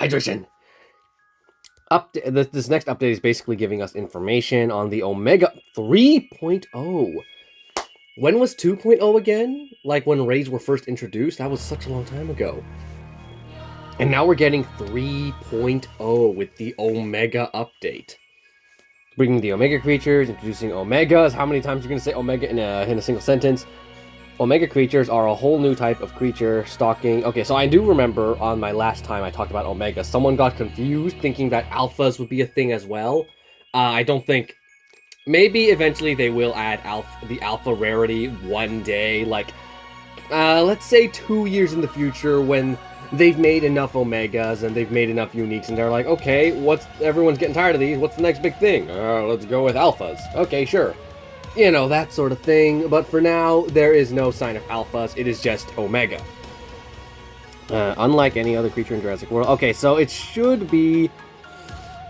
hydration. This next update is basically giving us information on the Omega 3.0. When was 2.0 again? Like when Rays were first introduced? That was such a long time ago. And now we're getting 3.0 with the Omega update. Bringing the Omega creatures, introducing Omegas. How many times are you going to say Omega in a single sentence? Omega creatures are a whole new type of creature, stalking... Okay, so I do remember on my last time I talked about Omega, someone got confused thinking that Alphas would be a thing as well. I don't think... Maybe eventually they will add the Alpha rarity one day, like... let's say 2 years in the future when they've made enough Omegas and they've made enough Uniques and they're like, okay, everyone's getting tired of these, what's the next big thing? Let's go with Alphas. Okay, sure. You know, that sort of thing, but for now, there is no sign of Alphas, it is just Omega. Unlike any other creature in Jurassic World. Okay, so it should be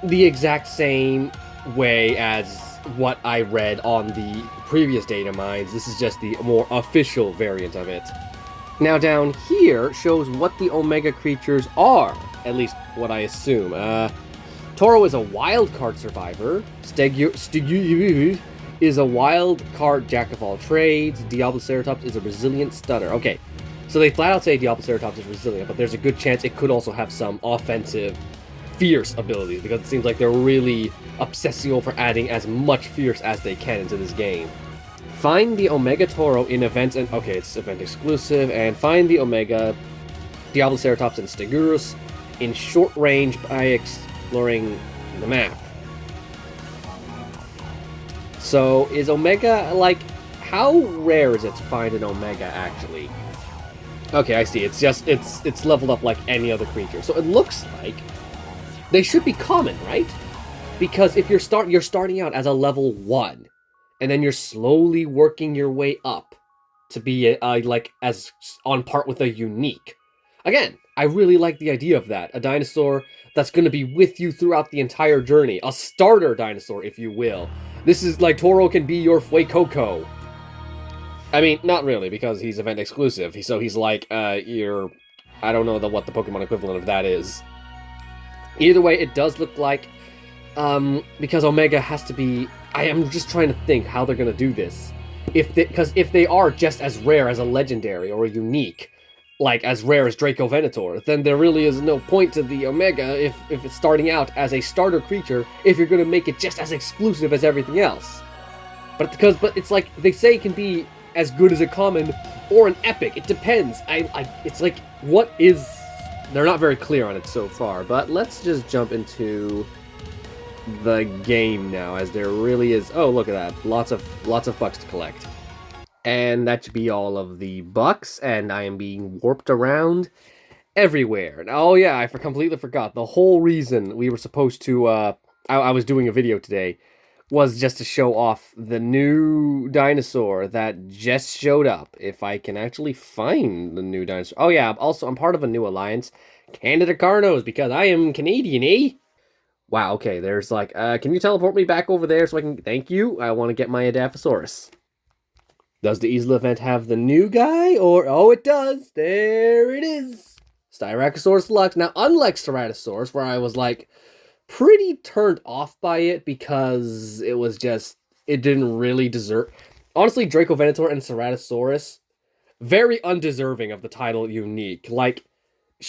the exact same way as what I read on the previous data mines. This is just the more official variant of it. Now down here shows what the Omega creatures are, at least what I assume. Toro is a wild card survivor. Styracosaurus is a wild card jack of all trades. Diabloceratops is a resilient stunner. Okay, so they flat out say Diabloceratops is resilient, but there's a good chance it could also have some offensive fierce abilities, because it seems like they're really obsessing over adding as much fierce as they can into this game. Find the Omega Toro in events, and okay, it's event exclusive, and find the Omega Diabloceratops and Styracosaurus in short range by exploring the map. So, is Omega, like, how rare is it to find an Omega, actually? Okay, I see, it's leveled up like any other creature. So it looks like they should be common, right? Because if you're starting out as a level 1, and then you're slowly working your way up to be, like, as on par with a unique. Again, I really like the idea of that. A dinosaur that's going to be with you throughout the entire journey. A starter dinosaur, if you will. This is like Toro can be your Fuecoco. I mean, not really, because he's event exclusive. So he's like, I don't know what the Pokemon equivalent of that is. Either way, it does look like, because Omega has to be... I am just trying to think how they're going to do this. Because if they are just as rare as a legendary or a unique, like as rare as Draco Venator, then there really is no point to the Omega if it's starting out as a starter creature, if you're going to make it just as exclusive as everything else. But it's like, they say it can be as good as a common or an epic. It depends. It's like, what is... They're not very clear on it so far, but let's just jump into the game now, as there really is... Oh, look at that. Lots of bucks to collect. And that should be all of the bucks, and I am being warped around everywhere. And oh yeah, I completely forgot. The whole reason we were supposed to... I was doing a video today was just to show off the new dinosaur that just showed up. If I can actually find the new dinosaur. Oh yeah, also I'm part of a new alliance, Canada Carnos, because I am Canadian, eh? Wow, okay, there's like, can you teleport me back over there so I can... Thank you, I want to get my Adaphosaurus. Does the Easel event have the new guy, or... Oh, it does! There it is! Styracosaurus Lux. Now, unlike Ceratosaurus, where I was like, pretty turned off by it because it was just... It didn't really deserve... Honestly, Draco Venator and Ceratosaurus, very undeserving of the title unique. Like,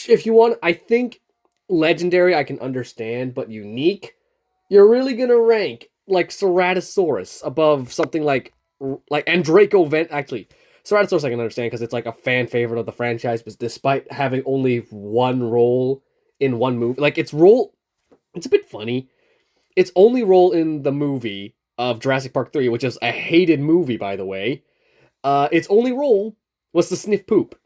if you want... I think... Legendary, I can understand, but unique, you're really gonna rank like Ceratosaurus above something like and Draco actually, Ceratosaurus I can understand because it's like a fan favorite of the franchise, but despite having only one role in one movie, like it's a bit funny. Its only role in the movie of Jurassic Park 3, which is a hated movie, by the way, its only role was to sniff poop.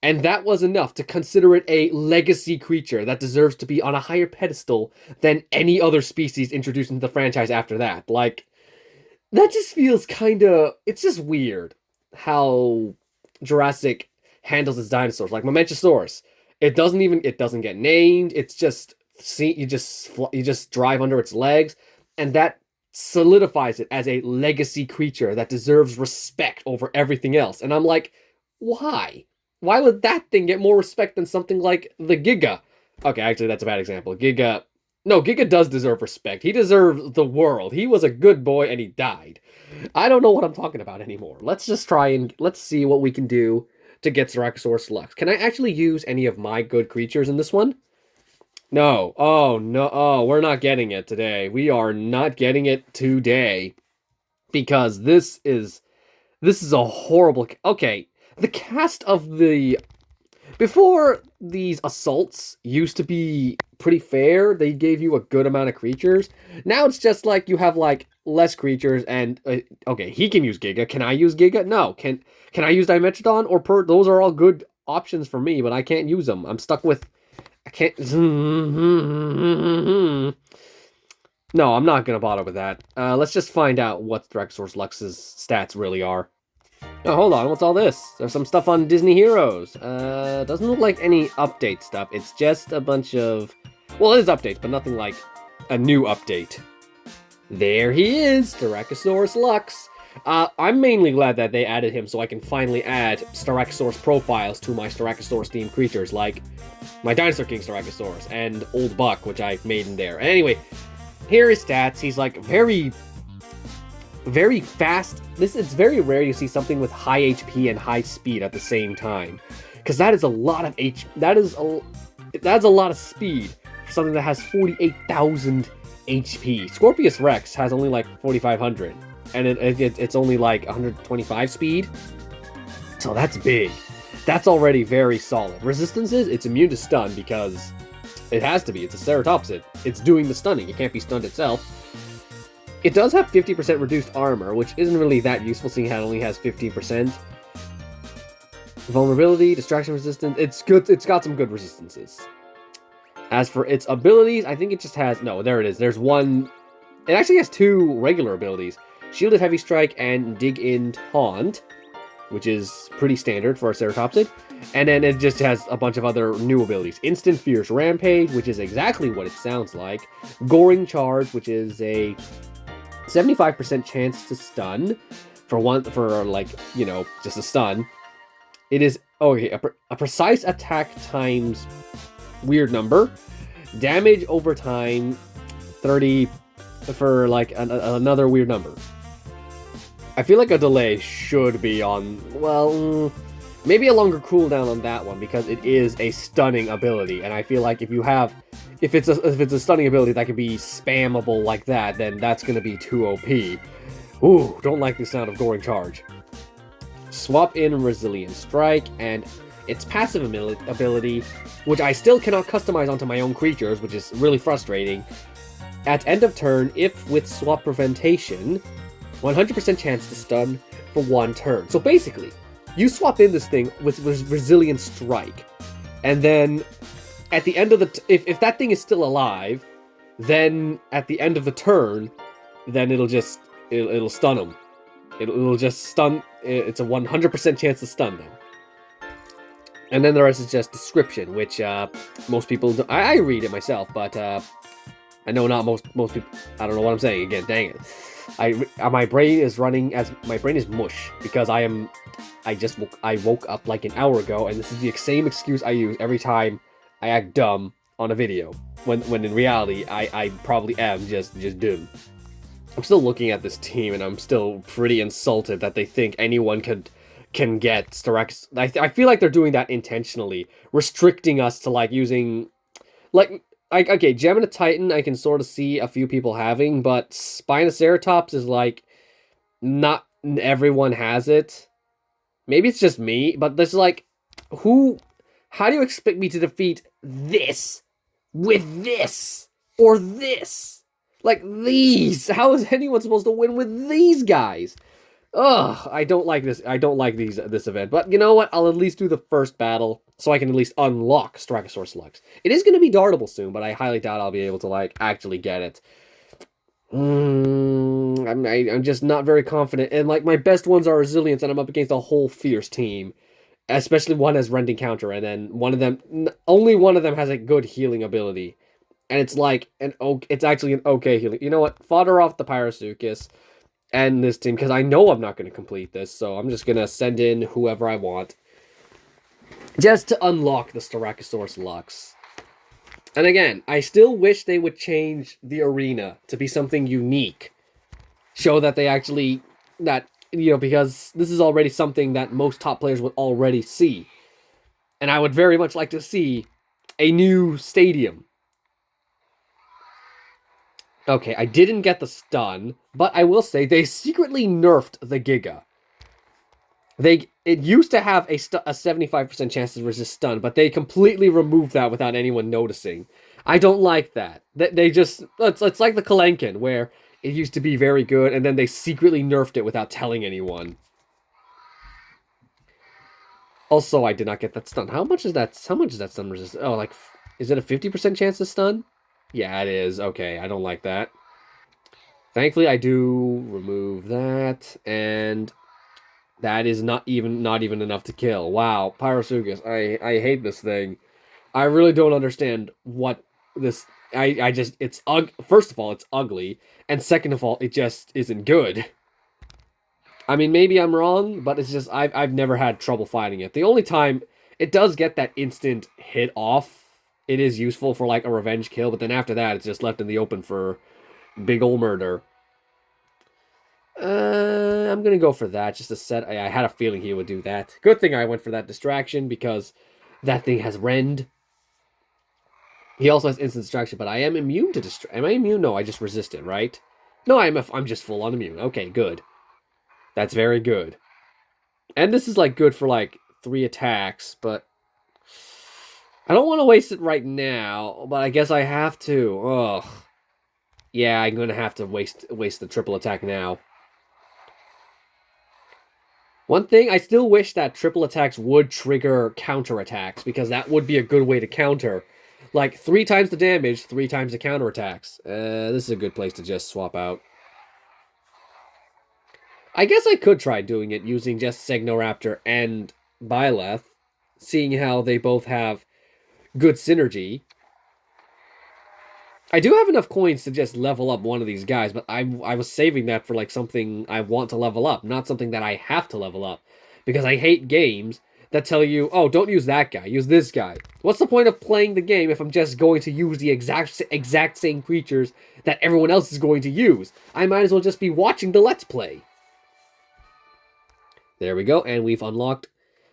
And that was enough to consider it a legacy creature that deserves to be on a higher pedestal than any other species introduced into the franchise after that. Like, that just feels kinda... It's just weird how Jurassic handles its dinosaurs. Like, Momentosaurus. It doesn't get named. It's just... you just drive under its legs. And that solidifies it as a legacy creature that deserves respect over everything else. And I'm like, why? Why would that thing get more respect than something like the Giga? Okay, actually, that's a bad example. Giga... No, Giga does deserve respect. He deserves the world. He was a good boy, and he died. I don't know what I'm talking about anymore. Let's just try and... Let's see what we can do to get Styracosaurus Lux. Can I actually use any of my good creatures in this one? No. Oh, no. Oh, we're not getting it today. We are not getting it today. Because this is... This is a horrible... Okay, the cast of the... Before, these assaults used to be pretty fair. They gave you a good amount of creatures. Now it's just like you have, like, less creatures and... okay, he can use Giga. Can I use Giga? No. Can I use Dimetrodon or Per? Those are all good options for me, but I can't use them. I'm stuck with... I can't... No, I'm not gonna bother with that. Let's just find out what Styracosaurus Lux's stats really are. Oh, hold on, what's all this? There's some stuff on Disney Heroes. Doesn't look like any update stuff. It's just a bunch of... Well, it is updates, but nothing like a new update. There he is, Styracosaurus Lux. I'm mainly glad that they added him so I can finally add Styracosaurus profiles to my Styracosaurus-themed creatures, like my Dinosaur King Styracosaurus and Old Buck, which I made in there. Anyway, here are his stats. He's like very fast. It's very rare you see something with high HP and high speed at the same time, because that is a lot of that's a lot of speed for something that has 48,000 HP. Scorpius Rex has only like 4,500, and it's only like 125 speed. So that's big. That's already very solid. Resistances, it's immune to stun because it has to be. It's a Ceratopsid. It's doing the stunning. It can't be stunned itself. It does have 50% reduced armor, which isn't really that useful seeing how it only has 15%. Vulnerability, distraction resistance, it's good. It's got some good resistances. As for its abilities, I think it just has... No, there it is. There's one... It actually has two regular abilities. Shielded Heavy Strike and Dig in Taunt, which is pretty standard for a Ceratopsid. And then it just has a bunch of other new abilities. Instant Fierce Rampage, which is exactly what it sounds like. Goring Charge, which is a 75% chance to stun for like, you know, just a stun. It is, okay, a precise attack times weird number. Damage over time 30 for like another weird number. I feel like a delay should be on, well, maybe a longer cooldown on that one because it is a stunning ability, and I feel like if it's a stunning ability that can be spammable like that, then that's gonna be too OP. Ooh, don't like the sound of Goring Charge. Swap in Resilient Strike, and its passive ability, which I still cannot customize onto my own creatures, which is really frustrating. At end of turn, if with Swap Preventation, 100% chance to stun for 1 turn. So basically, you swap in this thing with Resilient Strike, and then at the end of the... If that thing is still alive, then at the end of the turn, then it'll just... It'll stun them. It'll just stun... It's a 100% chance to stun them. And then the rest is just description, which most people... I read it myself, but I know not most people... I don't know what I'm saying again, dang it. My brain is running as... My brain is mush, because I woke up like an hour ago, and this is the same excuse I use every time I act dumb on a video, when in reality, I probably am just dumb. I'm still looking at this team, and I'm still pretty insulted that they think anyone can get Styracosaurus. I feel like they're doing that intentionally, restricting us to, like, using... Like, okay, Gem and a Titan I can sort of see a few people having, but Spinoceratops is, like, not everyone has it. Maybe it's just me, but there's, like, how do you expect me to defeat this with this or this? Like, these. How is anyone supposed to win with these guys? Ugh, I don't like this. I don't like this event. But you know what? I'll at least do the first battle so I can at least unlock Styracosaurus Lux. It is going to be dartable soon, but I highly doubt I'll be able to, like, actually get it. I'm just not very confident. And, like, my best ones are Resilience, and I'm up against a whole fierce team. Especially one has Rending Counter, and then only one of them has a good healing ability. And it's like, it's actually an okay healing. You know what? Fodder off the Pyrosuchus and this team, because I know I'm not going to complete this, so I'm just going to send in whoever I want. Just to unlock the Styracosaurus Lux. And again, I still wish they would change the arena to be something unique. Show that they actually, that, because this is already something that most top players would already see. And I would very much like to see a new stadium. Okay, I didn't get the stun, but I will say they secretly nerfed the Giga. It used to have a 75% chance to resist stun, but they completely removed that without anyone noticing. I don't like that. They just it's like the Kalenkin, where it used to be very good, and then they secretly nerfed it without telling anyone. Also, I did not get that stun. How much is that? How much is that stun resist? Oh, like, is it a 50% chance to stun? Yeah, it is. Okay, I don't like that. Thankfully, I do remove that, and that is not even enough to kill. Wow, Pyrosugus, I hate this thing. I really don't understand what this. I just it's first of all, it's ugly, and second of all, it just isn't good. I mean, maybe I'm wrong, but it's just I've never had trouble fighting it. The only time it does get that instant hit off, it is useful for like a revenge kill, but then after that, it's just left in the open for big ol' murder. I'm gonna go for that, just to set. I had a feeling he would do that. Good thing I went for that distraction, because that thing has rend. He also has instant distraction, but I am immune to distraction. Am I immune? No, I just resist it, right? No, I'm just full on immune. Okay, good. That's very good. And this is like good for like 3 attacks, but I don't want to waste it right now, but I guess I have to. Ugh. Yeah, I'm gonna have to waste the triple attack now. One thing, I still wish that triple attacks would trigger counterattacks, because that would be a good way to counter. Like, 3 times the damage, 3 times the counterattacks. This is a good place to just swap out. I guess I could try doing it using just Segnoraptor and Byleth, seeing how they both have good synergy. I do have enough coins to just level up one of these guys, but I was saving that for like something I want to level up, not something that I have to level up. Because I hate games that tell you, oh, don't use that guy, use this guy. What's the point of playing the game if I'm just going to use the exact same creatures that everyone else is going to use? I might as well just be watching the Let's Play. There we go, and we've unlocked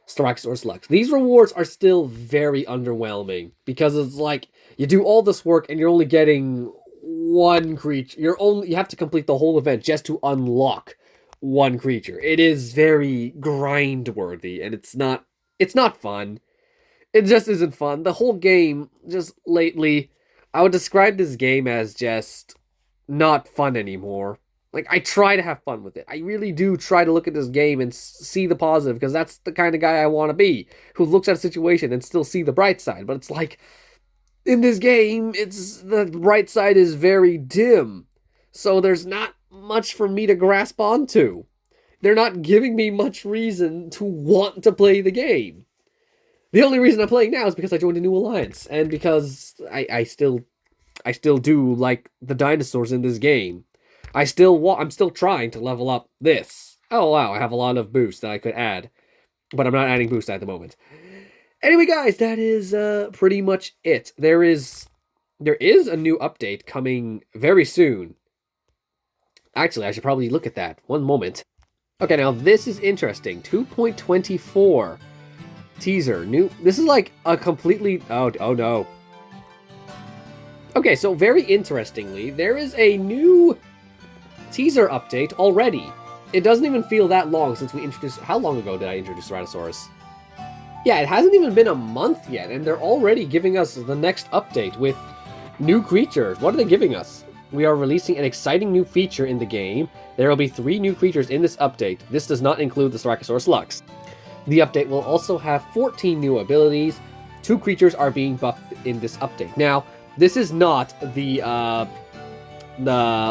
Styracosaurus Lux. These rewards are still very underwhelming, because it's like, you do all this work and you're only getting one creature. You have to complete the whole event just to unlock one creature. It is very grind-worthy, and it's not fun. It just isn't fun. The whole game, just lately, I would describe this game as just not fun anymore. Like, I try to have fun with it. I really do try to look at this game and see the positive, because that's the kind of guy I want to be, who looks at a situation and still see the bright side. But it's like, in this game, the bright side is very dim. So there's not much for me to grasp onto. They're not giving me much reason to want to play the game. The only reason I'm playing now is because I joined a new alliance, and because I still do like the dinosaurs in this game. I'm still trying to level up this. Oh wow, I have a lot of boosts that I could add, but I'm not adding boosts at the moment. Anyway, guys, that is pretty much it. There is a new update coming very soon. Actually, I should probably look at that. One moment. Okay, now this is interesting. 2.24 teaser. This is like a completely... Oh no. Okay, so very interestingly, there is a new teaser update already. It doesn't even feel that long since we introduced... How long ago did I introduce Ceratosaurus? Yeah, it hasn't even been a month yet, and they're already giving us the next update with new creatures. What are they giving us? We are releasing an exciting new feature in the game. There will be 3 new creatures in this update. This does not include the Styracosaurus Lux. The update will also have 14 new abilities. 2 creatures are being buffed in this update. Now, this is not the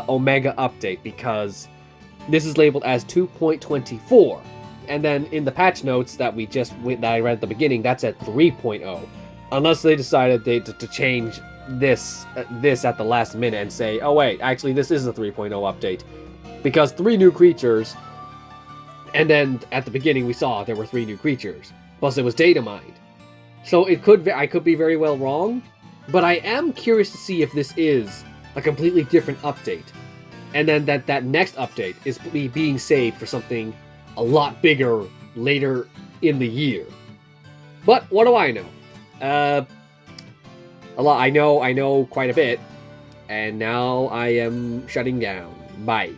Omega update, because this is labeled as 2.24. And then in the patch notes that I read at the beginning, that's at 3.0. Unless they decided to change this at the last minute and say, oh wait, actually this is a 3.0 update. Because 3 new creatures, and then at the beginning we saw there were 3 new creatures. Plus it was data mined. So I could be very well wrong, But I am curious to see if this is a completely different update. And then that next update is being saved for something a lot bigger later in the year. But what do I know? A lot. I know quite a bit. And now I am shutting down. Bye.